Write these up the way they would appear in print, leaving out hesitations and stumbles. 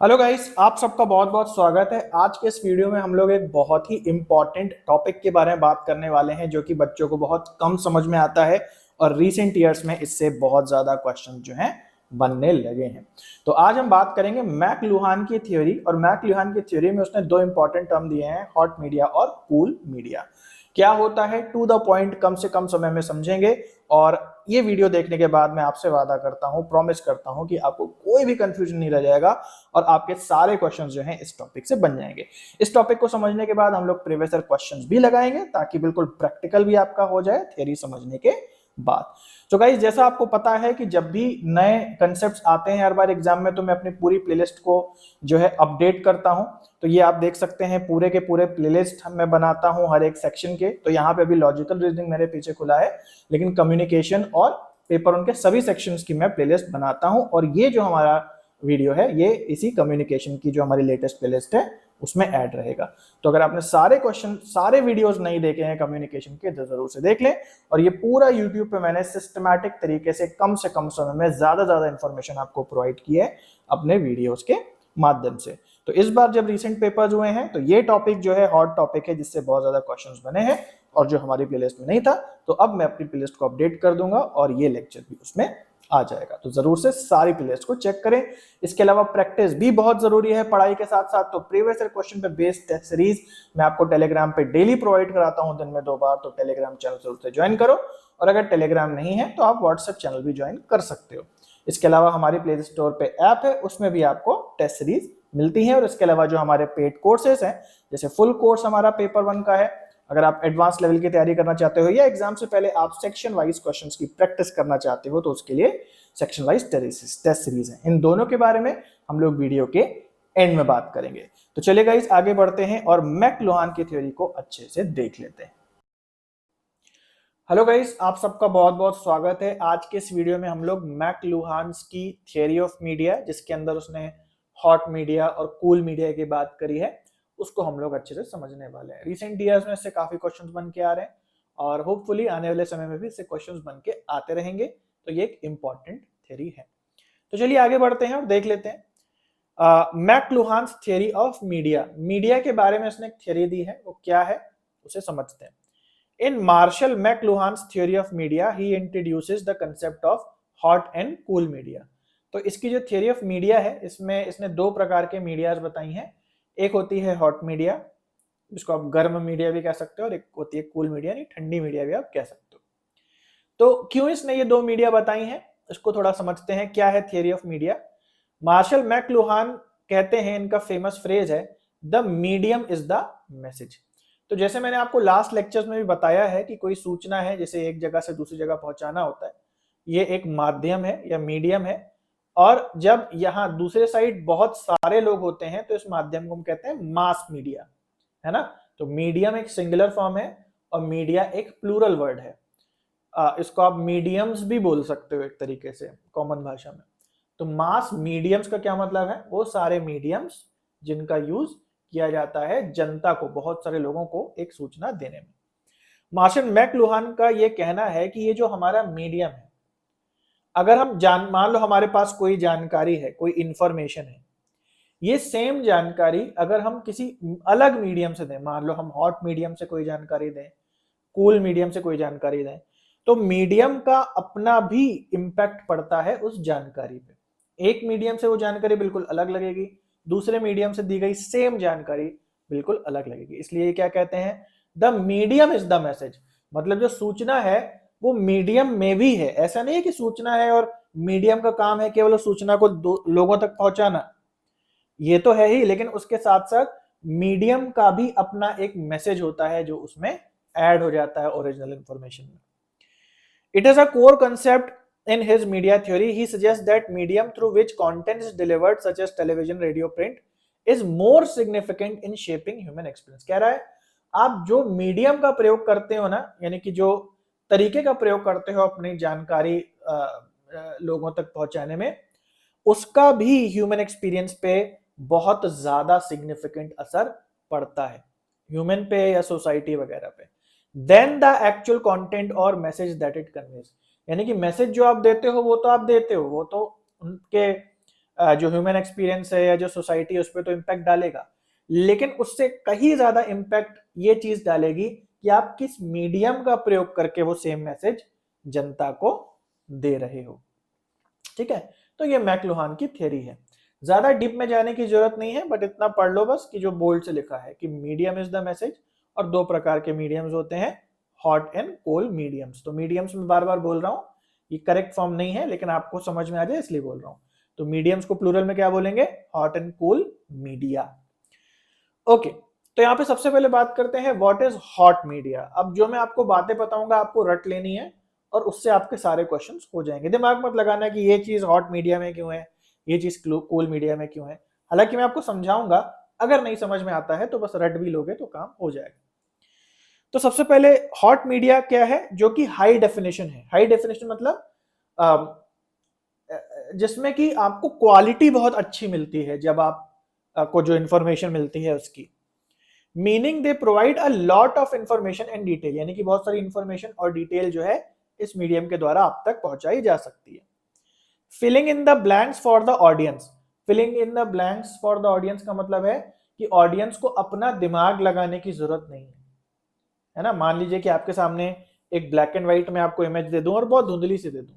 Hello guys, आप सबका बहुत बहुत स्वागत है। आज के इस वीडियो में हम लोग एक बहुत ही इम्पॉर्टेंट टॉपिक के बारे में बात करने वाले हैं जो कि बच्चों को बहुत कम समझ में आता है और रीसेंट ईयर्स में इससे बहुत ज़्यादा क्वेश्चन जो हैं बनने लगे हैं। तो आज हम बात करेंगे मैकलुहान की थ्योरी। और मैकलुहान की थ्योरी में उसने दो इंपॉर्टेंट टर्म दिए हैं, हॉट मीडिया और कूल मीडिया। क्या होता है, टू द पॉइंट, कम से कम समय में समझेंगे। और ये वीडियो देखने के बाद मैं आपसे वादा करता हूं, प्रॉमिस करता हूं कि आपको कोई भी कंफ्यूजन नहीं रह जाएगा और आपके सारे क्वेश्चंस जो हैं इस टॉपिक से बन जाएंगे। इस टॉपिक को समझने के बाद हम लोग प्रीवियस ईयर क्वेश्चंस भी लगाएंगे ताकि बिल्कुल प्रैक्टिकल भी आपका हो जाए थ्योरी समझने के बाद। तो गाइस, जैसा आपको पता है कि जब भी नए कंसेप्ट्स आते हैं हर बार एग्जाम में, तो मैं अपनी पूरी प्लेलिस्ट को जो है अपडेट करता हूं। तो ये आप देख सकते हैं, पूरे के पूरे प्लेलिस्ट मैं बनाता हूं हर एक सेक्शन के। तो यहाँ पे अभी लॉजिकल रीजनिंग मेरे पीछे खुला है, लेकिन कम्युनिकेशन और पेपर उनके सभी सेक्शंस की मैं प्लेलिस्ट बनाता हूं। और ये जो हमारा वीडियो है ये इसी कम्युनिकेशन की जो हमारी लेटेस्ट प्लेलिस्ट है उसमें ऐड रहेगा। तो अगर आपने सारे क्वेश्चन, सारे वीडियोस नहीं देखे हैं कम्युनिकेशन के, तो जरूर से देख लें। और ये पूरा यूट्यूब पे मैंने सिस्टमैटिक तरीके से कम समय में ज्यादा इंफॉर्मेशन आपको प्रोवाइड की है अपने वीडियोस के माध्यम से। तो इस बार जब रिसेंट पेपर्स हुए हैं तो ये टॉपिक जो है हॉट टॉपिक है, जिससे बहुत ज्यादा क्वेश्चंस बने हैं और जो हमारी प्लेलिस्ट में नहीं था। तो अब मैं अपनी प्लेलिस्ट को अपडेट कर दूंगा और ये लेक्चर भी उसमें आ जाएगा। तो जरूर से सारी प्लेलिस्ट को चेक करें। इसके अलावा प्रैक्टिस भी बहुत जरूरी है पढ़ाई के साथ साथ। तो प्रीवियस ईयर क्वेश्चन पे बेस्ड टेस्ट सीरीज मैं आपको टेलीग्राम पे डेली प्रोवाइड कराता हूं, दिन में 2 बार। तो टेलीग्राम चैनल जरूर से ज्वाइन करो, और अगर टेलीग्राम नहीं है तो आप व्हाट्सएप चैनल भी ज्वाइन कर सकते हो। इसके अलावा हमारी प्ले स्टोर पे ऐप है, उसमें भी आपको टेस्ट सीरीज मिलती है। और इसके अलावा जो हमारे पेड कोर्सेज हैं, जैसे फुल कोर्स हमारा पेपर 1 का है, अगर आप एडवांस लेवल की तैयारी करना चाहते हो या एग्जाम से पहले आप सेक्शन वाइज क्वेश्चंस की प्रैक्टिस करना चाहते हो, तो उसके लिए सेक्शन वाइज टेस्ट सीरीज है। इन दोनों के बारे में हम लोग वीडियो के एंड में बात करेंगे। तो चलिए गाइस, आगे बढ़ते हैं और मैकलुहान की थ्योरी को अच्छे से देख लेते हैं। हेलो गाइस, आप सबका बहुत बहुत स्वागत है। आज के इस वीडियो में हम लोग मैकलुहान की थ्योरी ऑफ मीडिया, जिसके अंदर उसने हॉट मीडिया और कूल मीडिया की बात करी है, उसको हम लोग अच्छे से समझने वाले हैं। रिसेंट ईयर्स में इससे काफी क्वेश्चंस बन के आ रहे हैं और होपफुली आने वाले समय में भी इससे क्वेश्चंस बन के आते रहेंगे। तो ये एक इंपॉर्टेंट थ्योरी है। तो चलिए आगे बढ़ते हैं और देख लेते हैं McLuhan theory of media. Media के बारे में इसने एक थ्योरी दी है, वो क्या है उसे समझते हैं। In Marshall McLuhan's theory of media, he introduces the concept of hot and cool media. तो इसकी जो थ्योरी ऑफ मीडिया है, इसमें इसने 2 प्रकार के मीडियाज बताई हैं। एक होती है हॉट मीडिया, जिसको आप गर्म मीडिया भी कह सकते हो, और एक होती है कूल मीडिया, नहीं ठंडी मीडिया भी आप कह सकते हो। तो क्यों इसने ये 2 मीडिया बताई हैं, इसको थोड़ा समझते हैं। क्या है theory of media? Marshall McLuhan कहते हैं, इनका फेमस फ्रेज है, the medium is the message. तो जैसे मैंने आपको लास्ट लेक्चर्स में भी बताया है कि कोई सूचना है, जैसे एक जगह से दूसरी जगह पहुंचाना होता है, ये एक माध्यम है या मीडियम है। और जब यहाँ दूसरे साइड बहुत सारे लोग होते हैं तो इस माध्यम को हम कहते हैं मास मीडिया, है ना। तो मीडियम एक सिंगुलर फॉर्म है और मीडिया एक प्लूरल वर्ड है। इसको आप मीडियम्स भी बोल सकते हो एक तरीके से कॉमन भाषा में। तो मास मीडियम्स का क्या मतलब है? वो सारे मीडियम्स जिनका यूज किया जाता है जनता को, बहुत सारे लोगों को एक सूचना देने में। मार्शल मैकलुहान का ये कहना है कि ये जो हमारा मीडियम है, अगर हम मान लो हमारे पास कोई जानकारी है, कोई इंफॉर्मेशन है, ये सेम जानकारी अगर हम किसी अलग मीडियम से दें, मान लो हम हॉट मीडियम से कोई जानकारी दें, कूल मीडियम से कोई जानकारी दें, तो मीडियम का अपना भी इंपैक्ट पड़ता है उस जानकारी पे। एक मीडियम से वो जानकारी बिल्कुल अलग लगेगी, दूसरे मीडियम से दी गई सेम जानकारी बिल्कुल अलग लगेगी। इसलिए ये क्या कहते हैं, the medium is the message. मतलब जो सूचना है वो मीडियम में भी है। ऐसा नहीं है कि सूचना है और मीडियम का काम है केवल सूचना को लोगों तक पहुंचाना, ये तो है ही, लेकिन उसके साथ साथ मीडियम का भी अपना एक मैसेज होता है जो उसमें ऐड हो जाता है ओरिजिनल इंफॉर्मेशन में। It is a core concept in his media theory. He suggests that medium through which content is delivered, such as television, radio, print, is more significant in shaping human experience. कह रहा है आप जो medium का प्रयोग करते हो ना, यानी कि जो तरीके का प्रयोग करते हो अपनी जानकारी लोगों तक पहुंचाने में, उसका भी ह्यूमन एक्सपीरियंस पे बहुत ज्यादा सिग्निफिकेंट असर पड़ता है, ह्यूमन पे या सोसाइटी वगैरह पे, देन द एक्चुअल कंटेंट और मैसेज दैट इट कन्वेज। यानी कि मैसेज जो आप देते हो वो तो आप देते हो, वो तो उनके जो ह्यूमन एक्सपीरियंस है या जो सोसाइटी है उस पर तो इम्पैक्ट डालेगा, लेकिन उससे कहीं ज्यादा इम्पैक्ट ये चीज डालेगी कि आप किस मीडियम का प्रयोग करके वो सेम मैसेज जनता को दे रहे हो। ठीक है, तो ये मैक्लुहान की थ्योरी है। ज्यादा डीप में जाने की जरूरत नहीं है, बट इतना पढ़ लो बस कि जो बोल्ड से लिखा है कि मीडियम इज द मैसेज, और दो प्रकार के मीडियम्स होते हैं, हॉट एंड कोल्ड मीडियम्स। तो मीडियम्स में बार बार बोल रहा हूं, ये करेक्ट फॉर्म नहीं है लेकिन आपको समझ में आ जाए इसलिए बोल रहा हूं। तो मीडियम्स को प्लूरल में क्या बोलेंगे, hot and cool media. Okay, तो यहाँ पे सबसे पहले बात करते हैं व्हाट इज हॉट मीडिया। अब जो मैं आपको बातें बताऊंगा आपको रट लेनी है और उससे आपके सारे क्वेश्चंस हो जाएंगे। दिमाग मत लगाना कि ये चीज हॉट मीडिया में क्यों है, ये चीज कूल मीडिया में क्यों है। हालांकि मैं आपको समझाऊंगा, अगर नहीं समझ में आता है तो बस रट भी लोगे तो काम हो जाएगा। तो सबसे पहले हॉट मीडिया क्या है, जो कि हाई डेफिनेशन है। हाई डेफिनेशन मतलब जिसमें कि आपको क्वालिटी बहुत अच्छी मिलती है, जब आप को जो इंफॉर्मेशन मिलती है उसकी। Meaning they provide a lot of information and detail, यानी कि बहुत सारी इंफॉर्मेशन और डिटेल जो है इस मीडियम के द्वारा आप तक पहुंचाई जा सकती है। Filling in the blanks for the audience. Filling in the blanks for the audience का मतलब है कि ऑडियंस को अपना दिमाग लगाने की जरूरत नहीं है ना। मान लीजिए कि आपके सामने एक ब्लैक एंड व्हाइट में आपको इमेज दे दूं और बहुत धुंधली से दे दूं,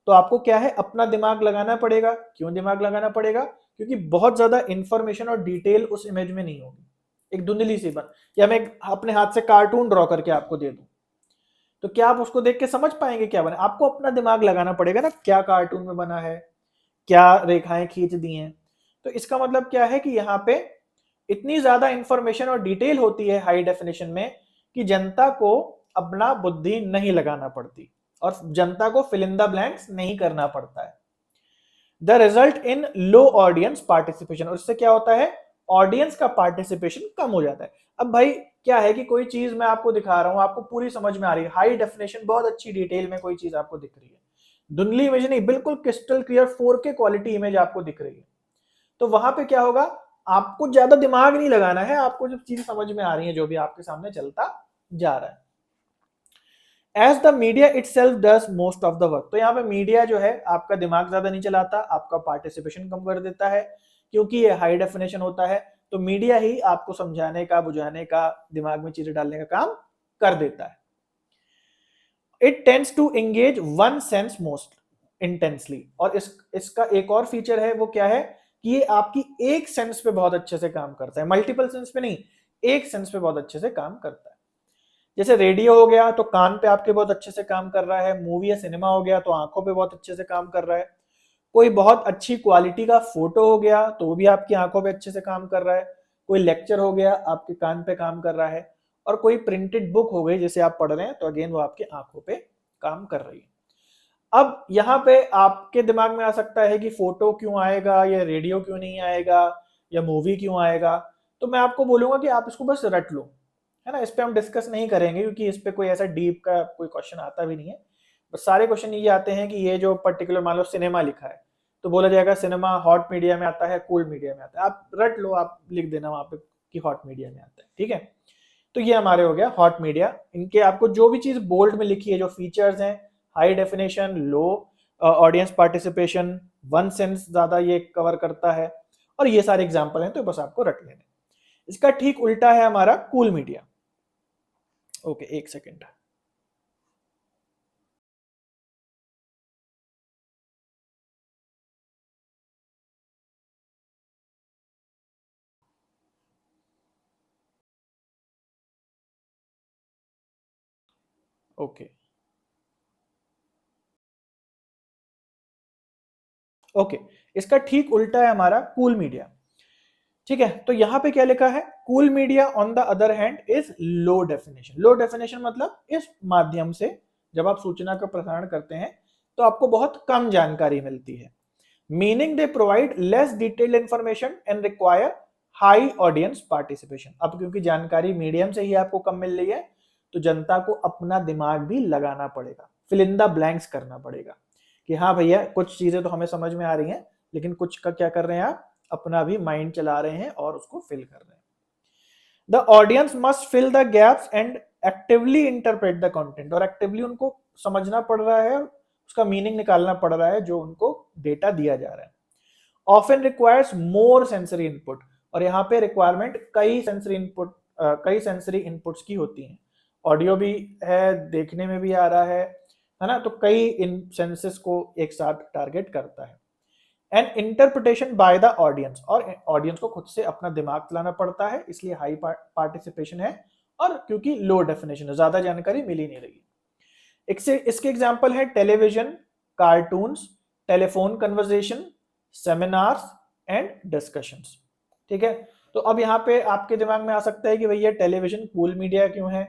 तो आपको क्या है, अपना दिमाग लगाना पड़ेगा। क्यों दिमाग लगाना पड़ेगा, क्योंकि बहुत ज्यादा इंफॉर्मेशन और डिटेल उस इमेज में नहीं होगी। एक धुंधली सी बन, या मैं अपने हाथ से कार्टून ड्रॉ करके आपको दे दूं, तो क्या आप उसको देख के समझ पाएंगे क्या बना। आपको अपना दिमाग लगाना पड़ेगा ना, क्या कार्टून में बना है, क्या रेखाएं खींच दी हैं। तो इसका मतलब क्या है कि यहाँ पे इतनी ज्यादा इंफॉर्मेशन और डिटेल होती है हाई डेफिनेशन में कि जनता को अपना बुद्धि नहीं लगाना पड़ती और जनता को फिल इन द ब्लैंक्स नहीं करना पड़ता है। The result in low audience participation, और इससे क्या होता है, ऑडियंस का पार्टिसिपेशन कम हो जाता है। अब भाई क्या है कि कोई चीज मैं आपको दिखा रहा हूं, आपको पूरी समझ में आ रही है, हाई डेफिनेशन बहुत अच्छी डिटेल में कोई चीज आपको दिख रही है, धुंधली इमेज नहीं, बिल्कुल crystal clear 4K quality image आपको दिख रही है। तो वहां पे क्या होगा, आपको ज्यादा दिमाग नहीं लगाना है, आपको जब चीज समझ में आ रही है जो भी आपके सामने चलता जा रहा है। As the media itself does most of the work, तो यहाँ पे मीडिया जो है आपका दिमाग ज्यादा नहीं चलाता, आपका पार्टिसिपेशन कम कर देता है, क्योंकि ये हाई डेफिनेशन होता है। तो मीडिया ही आपको समझाने का, बुझाने का, दिमाग में चीजें डालने का काम कर देता है। It tends to engage one sense most intensely, और इसका एक और फीचर है, वो क्या है कि ये आपकी एक सेंस पे बहुत अच्छे से काम करता है, मल्टीपल सेंस पे नहीं, एक सेंस पे बहुत अच्छे से काम करता है। जैसे रेडियो हो गया तो कान पे आपके बहुत अच्छे से काम कर रहा है, मूवी या सिनेमा हो गया तो आंखों पे बहुत अच्छे से काम कर रहा है, कोई बहुत अच्छी क्वालिटी का फोटो हो गया तो वो भी आपकी आंखों पे अच्छे से काम कर रहा है, कोई लेक्चर हो गया आपके कान पे काम कर रहा है, और कोई प्रिंटेड बुक हो गई जैसे आप पढ़ रहे हैं तो अगेन वो आपके आंखों पे काम कर रही है। अब यहाँ पे आपके दिमाग में आ सकता है कि फोटो क्यों आएगा, या रेडियो क्यों नहीं आएगा, या मूवी क्यों आएगा। तो मैं आपको बोलूंगा कि आप इसको बस रट लो, है ना। इस पे हम डिस्कस नहीं करेंगे क्योंकि इस पे कोई ऐसा डीप का कोई क्वेश्चन आता भी नहीं है। बस सारे क्वेश्चन ये आते हैं कि ये जो पर्टिकुलर मान लो सिनेमा लिखा है तो बोला जाएगा सिनेमा हॉट मीडिया में आता है, कूल मीडिया में आता है। आप रट लो, आप लिख देना वहां पे कि हॉट मीडिया में आता है, ठीक है। तो ये हमारे हो गया हॉट मीडिया। इनके आपको जो भी चीज बोल्ड में लिखी है, जो फीचर्स हैं, हाई डेफिनेशन, लो ऑडियंस पार्टिसिपेशन, वन सेंस ज्यादा ये कवर करता है, और ये सारे एग्जांपल हैं तो बस आपको रट लेने। इसका ठीक उल्टा है हमारा कूल मीडिया। ओके, एक सेकेंड। ओके ओके, इसका ठीक उल्टा है हमारा कूल मीडिया। ठीक है, तो यहां पे क्या लिखा है, cool media on the other hand is low definition. Low definition मतलब इस माध्यम से जब आप सूचना का प्रसारण करते हैं तो आपको बहुत कम जानकारी मिलती है। Meaning they provide less detailed information and require high audience participation. अब क्योंकि जानकारी मीडियम से ही आपको कम मिल रही है तो जनता को अपना दिमाग भी लगाना पड़ेगा, फिल इन द ब्लैंक्स करना पड़ेगा कि हाँ भैया कुछ चीजें तो हमें समझ में आ रही हैं, लेकिन कुछ का क्या कर रहे हैं आप, अपना भी माइंड चला रहे हैं और उसको फिल कर रहे हैं। The audience must fill the gaps and actively interpret the content, और एक्टिवली उनको समझना पड़ रहा है, उसका मीनिंग निकालना पड़ रहा है जो उनको डेटा दिया जा रहा है। Often requires more sensory input, और यहाँ पे रिक्वायरमेंट कई सेंसरी इनपुट्स की होती हैं। ऑडियो भी है, देखने में भी आ रहा है ना, तो कई इन सेंसेस को एक साथ टारगेट करता है। And interpretation by the audience, और ऑडियंस को खुद से अपना दिमाग चलाना पड़ता है, इसलिए हाई पार्टिसिपेशन है, और क्योंकि लो डेफिनेशन है, ज्यादा जानकारी मिल ही नहीं रही। इसके एग्जाम्पल है television, cartoons, telephone conversation, seminars and discussions. ठीक है, तो अब यहाँ पे आपके दिमाग में आ सकता है कि भैया टेलीविजन कूल मीडिया क्यों है,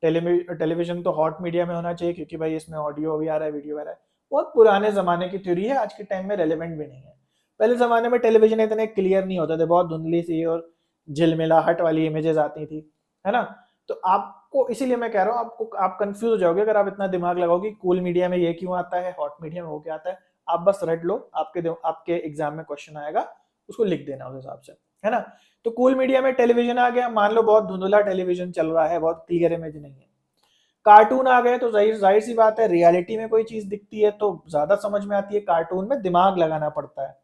टेलीविजन तो हॉट मीडिया में होना चाहिए क्योंकि भाई इसमें ऑडियो भी आ रहा है, वीडियो भी आ रहा है। बहुत पुराने जमाने की थ्योरी है, आज के टाइम में रेलेवेंट भी नहीं है। पहले जमाने में टेलीविजन इतने क्लियर नहीं होते थे, बहुत धुंधली सी और झिलमिलाहट वाली इमेजेस आती थी, है ना। तो आपको इसीलिए मैं कह रहा हूँ, आप कंफ्यूज हो जाओगे अगर आप इतना दिमाग लगाओगे कूल मीडिया में ये क्यों आता है, हॉट मीडिया में वो क्या आता है। आप बस रट लो, आपके एग्जाम में क्वेश्चन आएगा, उसको लिख देना उस हिसाब से, है ना। तो कूल मीडिया में टेलीविजन आ गया, मान लो बहुत धुंधला टेलीविजन चल रहा है, बहुत क्लियर इमेज नहीं है। कार्टून आ गए तो जाहिर सी बात है, रियलिटी में कोई चीज दिखती है तो ज्यादा समझ में आती है, कार्टून में दिमाग लगाना पड़ता है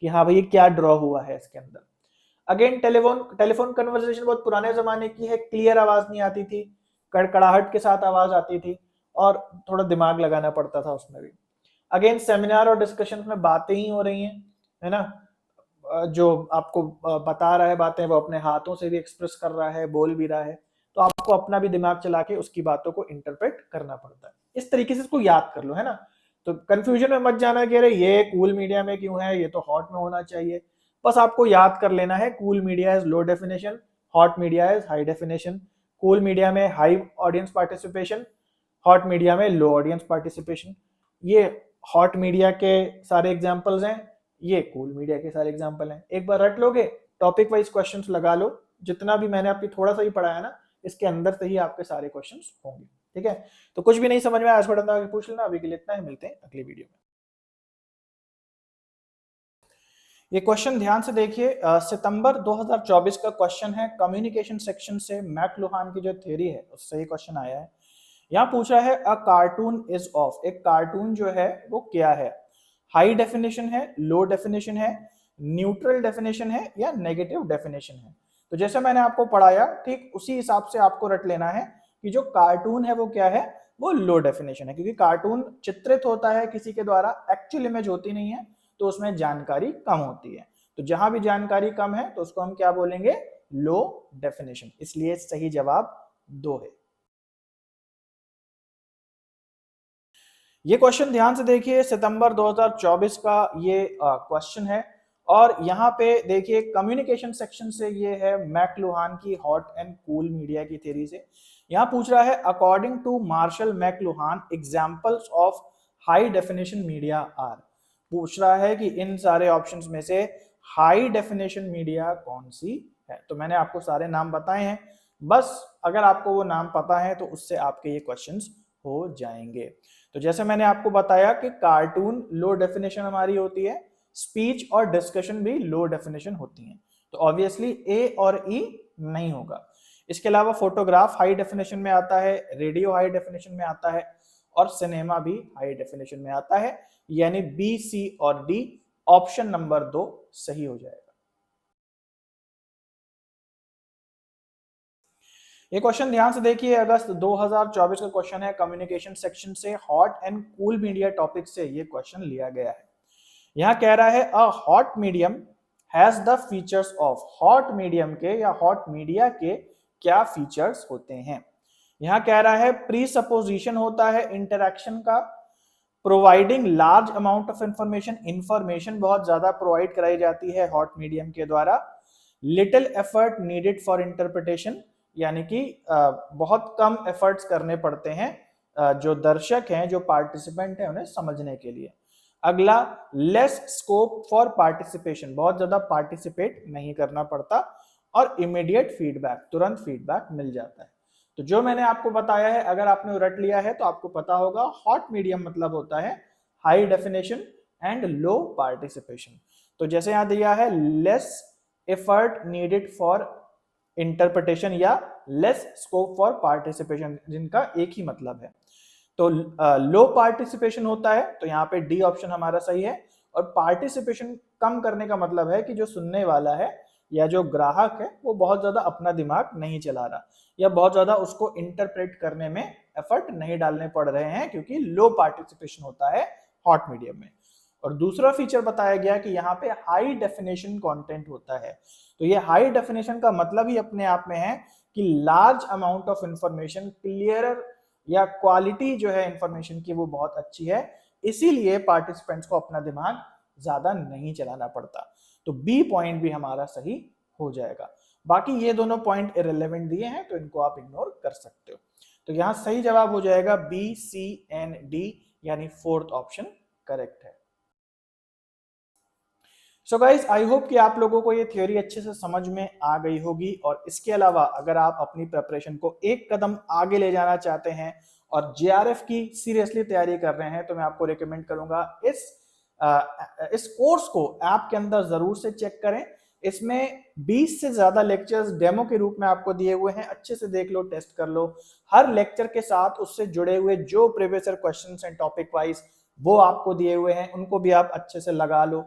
कि हाँ भाई ये क्या ड्रॉ हुआ है इसके अंदर। अगेन टेलीफोन कन्वर्सेशन बहुत पुराने जमाने की है, क्लियर आवाज नहीं आती थी, कड़कड़ाहट के साथ आवाज आती थी और थोड़ा दिमाग लगाना पड़ता था उसमें भी। अगेन सेमिनार और डिस्कशन में बातें ही हो रही हैं, है ना, जो आपको बता रहा है बातें वो अपने हाथों से भी एक्सप्रेस कर रहा है, बोल भी रहा है, तो आपको अपना भी दिमाग चला के उसकी बातों को इंटरप्रेट करना पड़ता है। इस तरीके से इसको याद कर लो, है ना। तो कंफ्यूजन में मत जाना कि अरे ये कूल मीडिया में क्यों है, ये तो हॉट में होना चाहिए। बस आपको याद कर लेना है, cool media is low definition, hot media is high definition. Cool media में high audience participation, hot media में लो ऑडियंस पार्टिसिपेशन। ये हॉट मीडिया के सारे एग्जांपल्स हैं, ये कूल मीडिया के सारे एग्जांपल हैं। एक बार रट लोगे, टॉपिक वाइज क्वेश्चंस लगा लो, जितना भी मैंने आपकी थोड़ा सा ही पढ़ाया ना, इसके अंदर से ही आपके सारे क्वेश्चंस होंगे। ठीक है, तो कुछ भी नहीं समझ में आया थोड़ा आगे पूछ लेना। अभी के लिए इतना ही, मिलते हैं अगली वीडियो में। ये क्वेश्चन ध्यान से देखिए, सितंबर 2024 का क्वेश्चन है, कम्युनिकेशन सेक्शन से मैकलुहान की जो थ्योरी है उससे ये क्वेश्चन आया है। यहाँ पूछ रहा है अ कार्टून इज ऑफ, एक कार्टून जो है वो क्या है, हाई डेफिनेशन है, लो डेफिनेशन है, न्यूट्रल डेफिनेशन है या नेगेटिव डेफिनेशन है। तो जैसे मैंने आपको पढ़ाया ठीक उसी हिसाब से आपको रट लेना है कि जो कार्टून है वो क्या है, वो लो डेफिनेशन है, क्योंकि कार्टून चित्रित होता है किसी के द्वारा, एक्चुअल इमेज होती नहीं है, तो उसमें जानकारी कम होती है। तो जहां भी जानकारी कम है तो उसको हम क्या बोलेंगे, लो डेफिनेशन। इसलिए सही जवाब 2 है। ये क्वेश्चन ध्यान से देखिए, सितंबर 2024 का ये क्वेश्चन है, और यहाँ पे देखिए कम्युनिकेशन सेक्शन से ये है मैकलुहान की हॉट एंड कूल मीडिया की थ्योरी से। यहाँ पूछ रहा है according to Marshall McLuhan examples of high definition media are. पूछ रहा है कि इन सारे ऑप्शंस में से हाई डेफिनेशन मीडिया कौन सी है। तो मैंने आपको सारे नाम बताए हैं, बस अगर आपको वो नाम पता है तो उससे आपके ये क्वेश्चंस हो जाएंगे। तो जैसे मैंने आपको बताया कि कार्टून लो डेफिनेशन हमारी होती है, स्पीच और डिस्कशन भी लो डेफिनेशन होती हैं, तो ऑब्वियसली ए और ई नहीं होगा। इसके अलावा फोटोग्राफ हाई डेफिनेशन में आता है, रेडियो हाई डेफिनेशन में आता है, और सिनेमा भी हाई डेफिनेशन में आता है, यानी बी, सी और डी, ऑप्शन नंबर 2 सही हो जाएगा। ये क्वेश्चन ध्यान से देखिए, अगस्त 2024 का क्वेश्चन है, कम्युनिकेशन सेक्शन से hot and cool media topic से ये क्वेश्चन लिया गया है। यहां कह रहा है a hot medium has the features of, hot medium के या हॉट मीडिया के क्या फीचर्स होते हैं। यहां कह रहा है प्री सपोजिशन होता है इंटरैक्शन का, providing large amount of information, information बहुत ज्यादा प्रोवाइड कराई जाती है हॉट मीडियम के द्वारा, little effort needed for interpretation, यानी कि बहुत कम एफर्ट्स करने पड़ते हैं जो दर्शक हैं, जो पार्टिसिपेंट हैं, उन्हें समझने के लिए। अगला लेस स्कोप फॉर पार्टिसिपेशन, बहुत ज्यादा पार्टिसिपेट नहीं करना पड़ता, और इमीडिएट फीडबैक, तुरंत फीडबैक मिल जाता है। तो जो मैंने आपको बताया है, अगर आपने रट लिया है तो आपको पता होगा हॉट मीडियम मतलब होता है high definition and low participation. तो जैसे यहां दिया है less effort needed for interpretation या लेस स्कोप फॉर पार्टिसिपेशन, जिनका एक ही मतलब है। तो लो पार्टिसिपेशन होता है, तो यहाँ पे डी ऑप्शन हमारा सही है, और पार्टिसिपेशन कम करने का मतलब है कि जो सुनने वाला है या जो ग्राहक है वो बहुत ज्यादा अपना दिमाग नहीं चला रहा या बहुत ज्यादा उसको इंटरप्रेट करने में एफर्ट नहीं डालने पड़ रहे हैं, क्योंकि लो पार्टिसिपेशन होता है हॉट मीडियम में। और दूसरा फीचर बताया गया कि यहाँ पे हाई डेफिनेशन कंटेंट होता है। तो ये हाई डेफिनेशन का मतलब ही अपने आप में है कि large amount of information, clearer या क्वालिटी जो है इंफॉर्मेशन की वो बहुत अच्छी है, इसीलिए पार्टिसिपेंट्स को अपना दिमाग ज्यादा नहीं चलाना पड़ता। तो बी पॉइंट भी हमारा सही हो जाएगा। बाकी ये दोनों पॉइंट इररिलेवेंट दिए हैं तो इनको आप इग्नोर कर सकते हो। तो यहां सही जवाब हो जाएगा बी, सी एंड डी, यानी फोर्थ ऑप्शन करेक्ट है। सो गाइस, आई होप कि आप लोगों को ये थ्योरी अच्छे से समझ में आ गई होगी। और इसके अलावा अगर आप अपनी प्रिपरेशन को एक कदम आगे ले जाना चाहते हैं और जेआरएफ की सीरियसली तैयारी कर रहे हैं, तो मैं आपको रिकमेंड करूंगा इस कोर्स को ऐप के अंदर जरूर से चेक करें। इसमें 20 से ज्यादा लेक्चर्स डेमो के रूप में आपको दिए हुए हैं, अच्छे से देख लो, टेस्ट कर लो। हर लेक्चर के साथ उससे जुड़े हुए जो प्रीवियस ईयर क्वेश्चंस हैं टॉपिक वाइज वो आपको दिए हुए हैं, उनको भी आप अच्छे से लगा लो,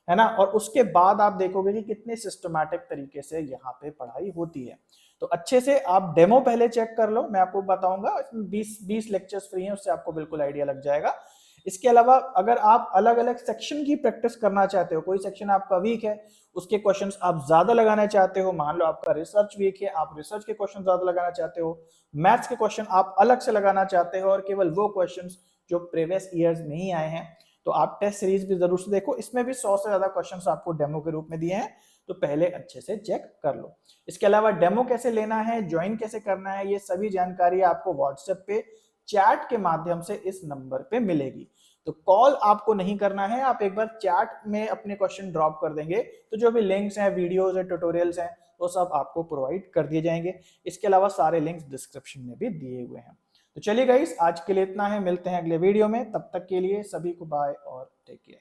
है ना। और उसके बाद आप देखोगे कि कितने सिस्टमैटिक तरीके से यहाँ पे पढ़ाई होती है। तो अच्छे से आप डेमो पहले चेक कर लो, मैं आपको बताऊंगा। इसमें 20 लेक्चर्स फ्री हैं, उससे आपको बिल्कुल आइडिया लग जाएगा। इसके अलावा अगर आप अलग अलग सेक्शन की प्रैक्टिस करना चाहते हो, कोई सेक्शन आपका वीक है, उसके क्वेश्चंस आप ज्यादा लगाना चाहते हो, मान लो आपका रिसर्च वीक है, आप रिसर्च के क्वेश्चन ज्यादा लगाना चाहते हो, मैथ्स के क्वेश्चन आप अलग से लगाना चाहते हो और केवल वो क्वेश्चंस जो प्रीवियस ईयर्स में ही आए हैं, तो आप टेस्ट सीरीज भी जरूर से देखो। इसमें भी 100 से ज्यादा क्वेश्चंस आपको डेमो के रूप में दिए हैं, तो पहले अच्छे से चेक कर लो। इसके अलावा डेमो कैसे लेना है, ज्वाइन कैसे करना है, ये सभी जानकारी आपको व्हाट्सएप पे चैट के माध्यम से इस नंबर पे मिलेगी। तो कॉल आपको नहीं करना है, आप एक बार चैट में अपने क्वेश्चन ड्रॉप कर देंगे तो जो भी लिंक्स हैं, वीडियोस हैं, ट्यूटोरियल्स हैं, वो सब आपको प्रोवाइड कर दिए जाएंगे। इसके अलावा सारे लिंक्स डिस्क्रिप्शन में भी दिए हुए हैं। तो चलिए गाइस, आज के लिए इतना है, मिलते हैं अगले वीडियो में। तब तक के लिए सभी को बाय और टेक केयर।